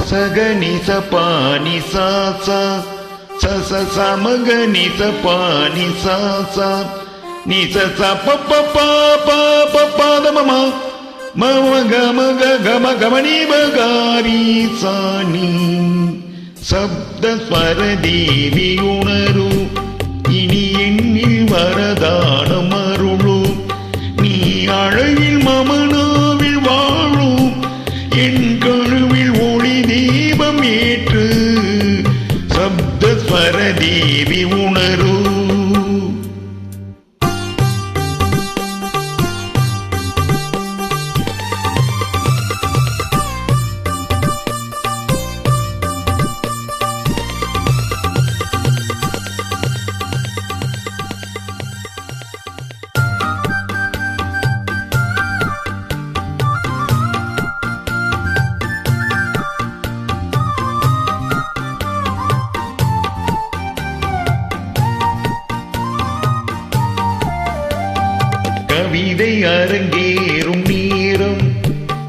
சகனி சபானி சாசா சச சமகனி சபானி சாசா நீ சச பதமமா மக மக கம கமனி மகாரி சாணி சப்த ஸ்வர தேவி உணரு இனி எண்ணில் வரதானம் அருளு நீ அழகில் மமனாவில் வாழும் என் கழுவில் ஒளி தீபம் ஏற்று சப்த ஸ்வர தேவி உணரு கவிதை அரங்கேறும் நேரம்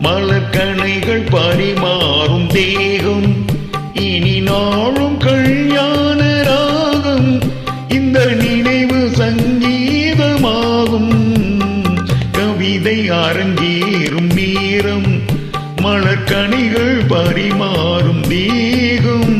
மலர்கணைகள் பரிமாறும் தேகம் இனி நாளும் கல்யாண ராகம் இந்த நினைவு சங்கீதமாகும் கவிதை அரங்கேறும் நேரம் மலர்கணைகள் பரிமாறும் தேகம்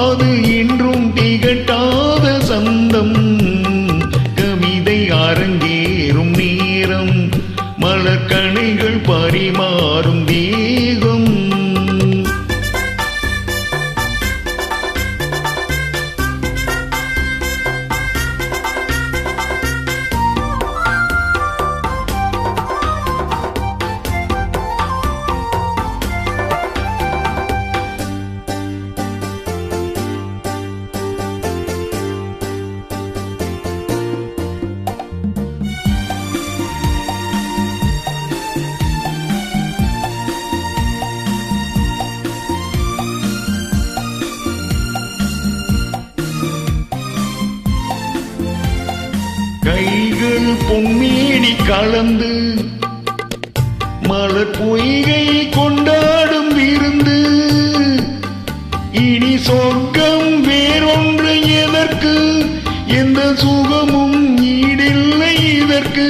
அது இன்றும் திகட்டாத சந்தம் கவிதை அரங்கேறும் நேரம் மலர்கணைகள் பரிமாறும் தேகம் கைகள் பொன்மேனி கலந்து மலர் பொய்கை கொண்டாடும் விருந்து இனி சொர்க்கம் வேறொன்று எதற்கு எந்த சுகமும் ஈடில்லை இதற்கு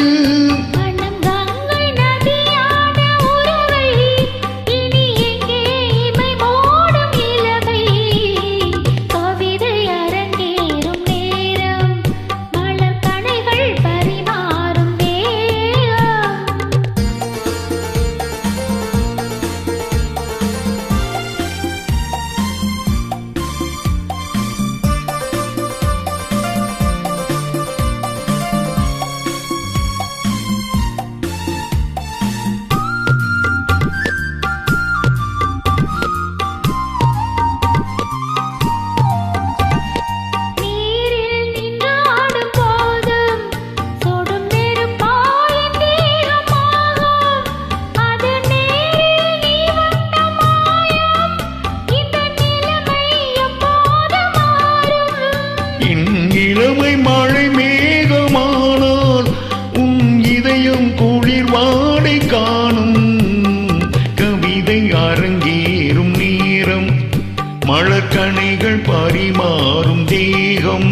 இளமை மழை மேகமானால் உன் இதயம் குளிர் வாடை காணும் கவிதை அரங்கேறும் நேரம் மலர்கணைகள் பரிமாறும் தேகம்